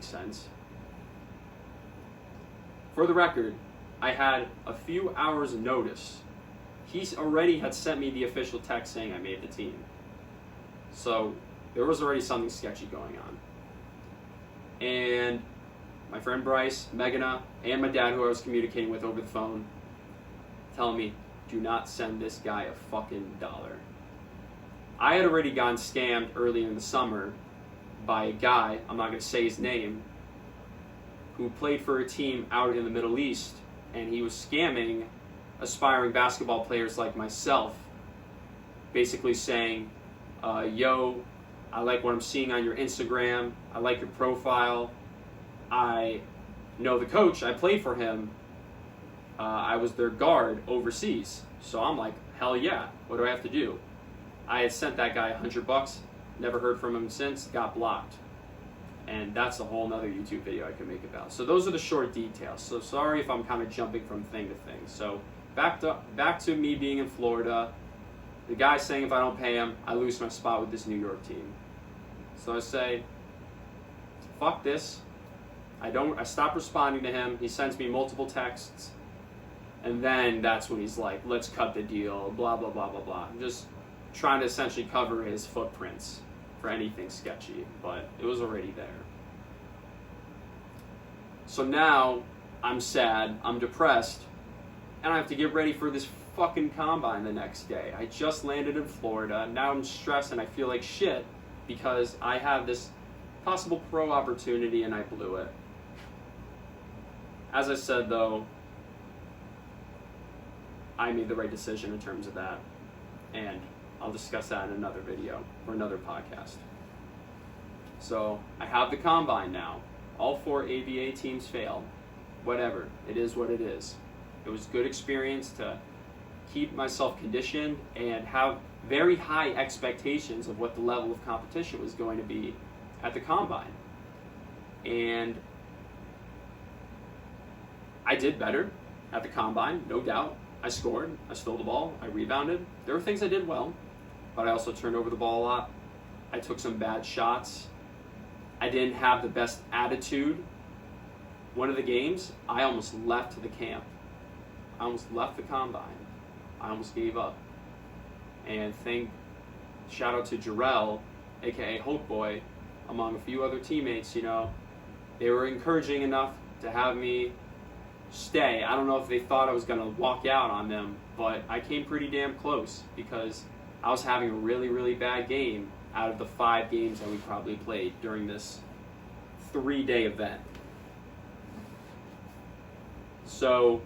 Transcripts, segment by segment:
makes sense. For the record, I had a few hours notice. He already had sent me the official text saying I made the team. So there was already something sketchy going on. And my friend Bryce, Megana, and my dad, who I was communicating with over the phone, telling me, do not send this guy a fucking dollar. I had already gotten scammed early in the summer by a guy, I'm not going to say his name, who played for a team out in the Middle East, and he was scamming aspiring basketball players like myself, basically saying, yo, I like what I'm seeing on your Instagram, I like your profile, I know the coach, I played for him, I was their guard overseas. So I'm like, hell yeah, what do I have to do? I had sent that guy $100, never heard from him since, got blocked. And that's a whole nother YouTube video I could make about. So those are the short details. So sorry if I'm kind of jumping from thing to thing. So back to me being in Florida. The guy saying if I don't pay him, I lose my spot with this New York team. So I say, fuck this. I stop responding to him. He sends me multiple texts. And then that's when he's like, let's cut the deal, blah, blah, blah, blah, blah. I'm just trying to essentially cover his footprints for anything sketchy, but it was already there. So now I'm sad, I'm depressed, and I have to get ready for this fucking combine the next day. I just landed in Florida. Now I'm stressed and I feel like shit because I have this possible pro opportunity and I blew it. As I said though, I made the right decision in terms of that, and I'll discuss that in another video or another podcast. So I have the combine now. All 4 ABA teams failed. Whatever, it is what it is. It was good experience to keep myself conditioned and have very high expectations of what the level of competition was going to be at the combine. And I did better at the combine, no doubt. I scored, I stole the ball, I rebounded. There were things I did well, but I also turned over the ball a lot. I took some bad shots. I didn't have the best attitude. One of the games, I almost left the camp. I almost left the combine. I almost gave up. And shout out to Jarrell, aka Hulk Boy, among a few other teammates, they were encouraging enough to have me stay. I don't know if they thought I was going to walk out on them, but I came pretty damn close because I was having a really, really bad game out of the 5 games that we probably played during this 3-day event. So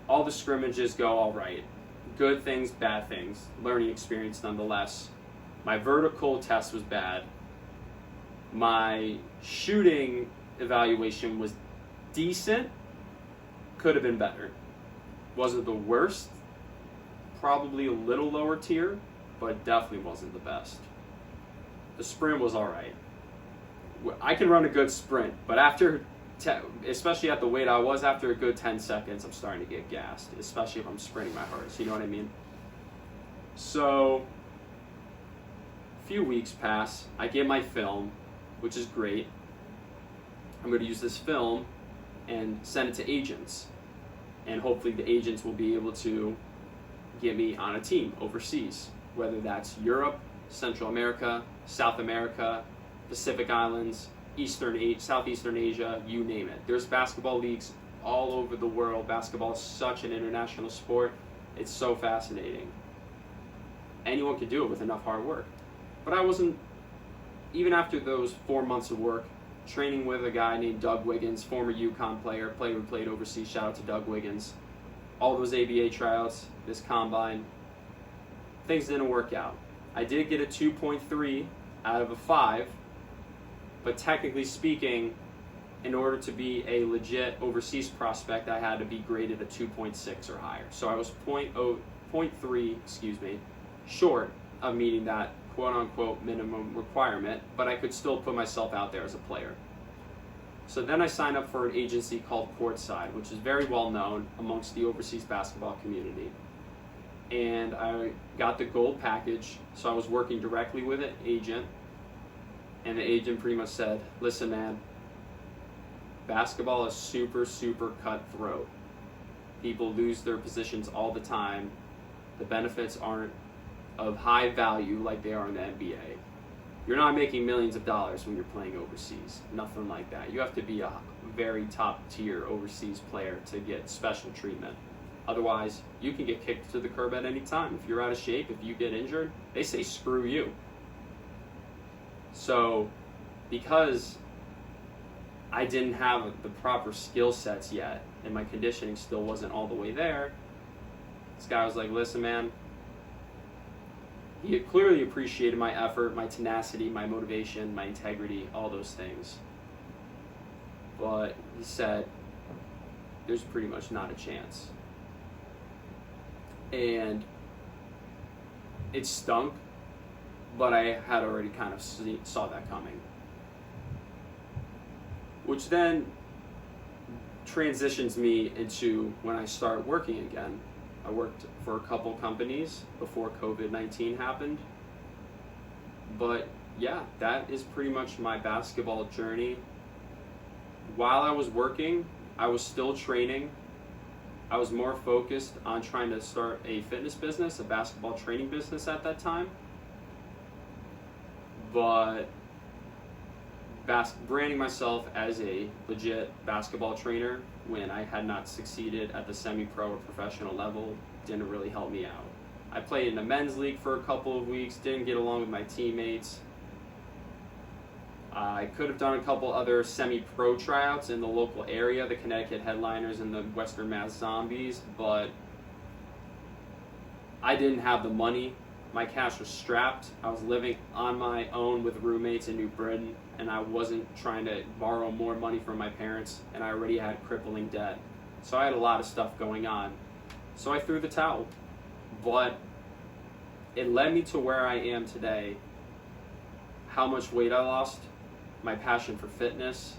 all the scrimmages go all right. Good things, bad things. Learning experience nonetheless. My vertical test was bad. My shooting evaluation was decent. Could have been better. Wasn't the worst. Probably a little lower tier, but definitely wasn't the best. The sprint was all right. I can run a good sprint, but especially at the weight I was, after a good 10 seconds, I'm starting to get gassed, especially if I'm sprinting my hardest, you know what I mean? So, a few weeks pass, I get my film, which is great. I'm going to use this film and send it to agents, and hopefully the agents will be able to get me on a team overseas, whether that's Europe, Central America, South America, Pacific Islands, Southeastern Asia, you name it. There's basketball leagues all over the world. Basketball is such an international sport. It's so fascinating. Anyone can do it with enough hard work. But I wasn't, even after those 4 months of work, training with a guy named Doug Wiggins, former UConn player, who played overseas, shout out to Doug Wiggins. All those ABA tryouts, this combine, things didn't work out. I did get a 2.3 out of a 5, but technically speaking, in order to be a legit overseas prospect, I had to be graded a 2.6 or higher. So I was 0.3, short of meeting that quote-unquote minimum requirement, but I could still put myself out there as a player. So then I signed up for an agency called Courtside, which is very well known amongst the overseas basketball community. And I got the gold package, so I was working directly with an agent, And the agent pretty much said, listen, man, basketball is super, super cutthroat. People lose their positions all the time. The benefits aren't of high value like they are in the NBA. You're not making millions of dollars when you're playing overseas. Nothing like that. You have to be a very top tier overseas player to get special treatment. Otherwise, you can get kicked to the curb at any time. If you're out of shape, if you get injured, they say screw you. So, because I didn't have the proper skill sets yet, and my conditioning still wasn't all the way there, this guy was like, listen, man, he clearly appreciated my effort, my tenacity, my motivation, my integrity, all those things. But he said, there's pretty much not a chance. And it stunk, but I had already kind of saw that coming. Which then transitions me into when I start working again. I worked for a couple companies before COVID-19 happened. But yeah, that is pretty much my basketball journey. While I was working, I was still training. I was more focused on trying to start a fitness business, a basketball training business at that time. But branding myself as a legit basketball trainer when I had not succeeded at the semi-pro or professional level didn't really help me out. I played in a men's league for a couple of weeks, didn't get along with my teammates. I could have done a couple other semi-pro tryouts in the local area, the Connecticut Headliners and the Western Mass Zombies, but I didn't have the money. My cash was strapped. I was living on my own with roommates in New Britain, and I wasn't trying to borrow more money from my parents, and I already had crippling debt. So I had a lot of stuff going on. So I threw the towel. But it led me to where I am today, how much weight I lost, my passion for fitness.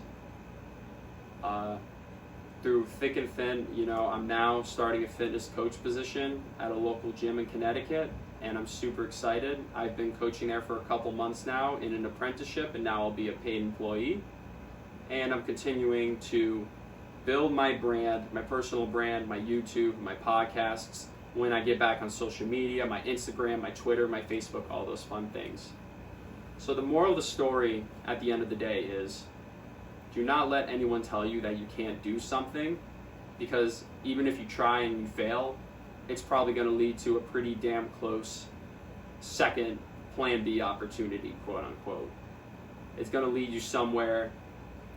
Through thick and thin, I'm now starting a fitness coach position at a local gym in Connecticut, and I'm super excited. I've been coaching there for a couple months now in an apprenticeship, and now I'll be a paid employee. And I'm continuing to build my brand, my personal brand, my YouTube, my podcasts, when I get back on social media, my Instagram, my Twitter, my Facebook, all those fun things. So the moral of the story at the end of the day is, do not let anyone tell you that you can't do something, because even if you try and you fail, it's probably going to lead to a pretty damn close second plan B opportunity, quote unquote. It's going to lead you somewhere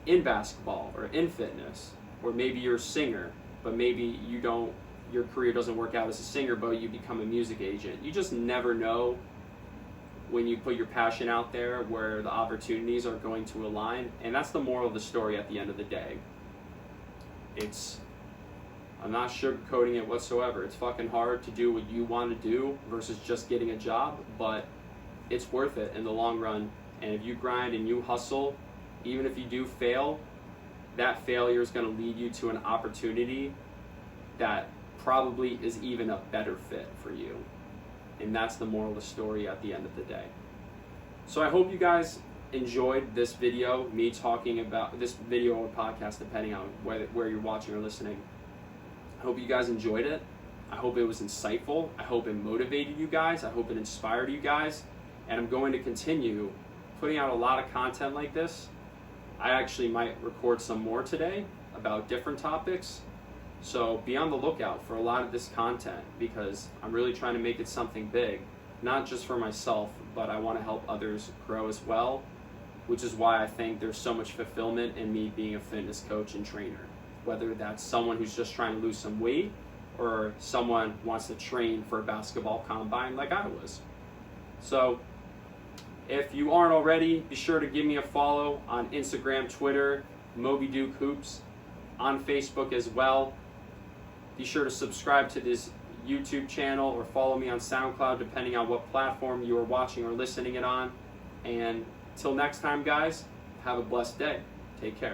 in basketball or in fitness, or maybe you're a singer, but maybe your career doesn't work out as a singer, but you become a music agent. You just never know when you put your passion out there where the opportunities are going to align. And that's the moral of the story at the end of the day. I'm not sugarcoating it whatsoever. It's fucking hard to do what you want to do versus just getting a job, but it's worth it in the long run. And if you grind and you hustle, even if you do fail, that failure is going to lead you to an opportunity that probably is even a better fit for you. And that's the moral of the story at the end of the day. So I hope you guys enjoyed this video, me talking about this video or podcast, depending on where you're watching or listening. I hope you guys enjoyed it. I hope it was insightful. I hope it motivated you guys. I hope it inspired you guys. And I'm going to continue putting out a lot of content like this. I actually might record some more today about different topics. So be on the lookout for a lot of this content, because I'm really trying to make it something big, not just for myself, but I want to help others grow as well, which is why I think there's so much fulfillment in me being a fitness coach and trainer. Whether that's someone who's just trying to lose some weight, or someone wants to train for a basketball combine like I was. So if you aren't already, be sure to give me a follow on Instagram, Twitter, Moby Duke Hoops, on Facebook as well. Be sure to subscribe to this YouTube channel or follow me on SoundCloud, depending on what platform you are watching or listening it on. And till next time, guys, have a blessed day. Take care.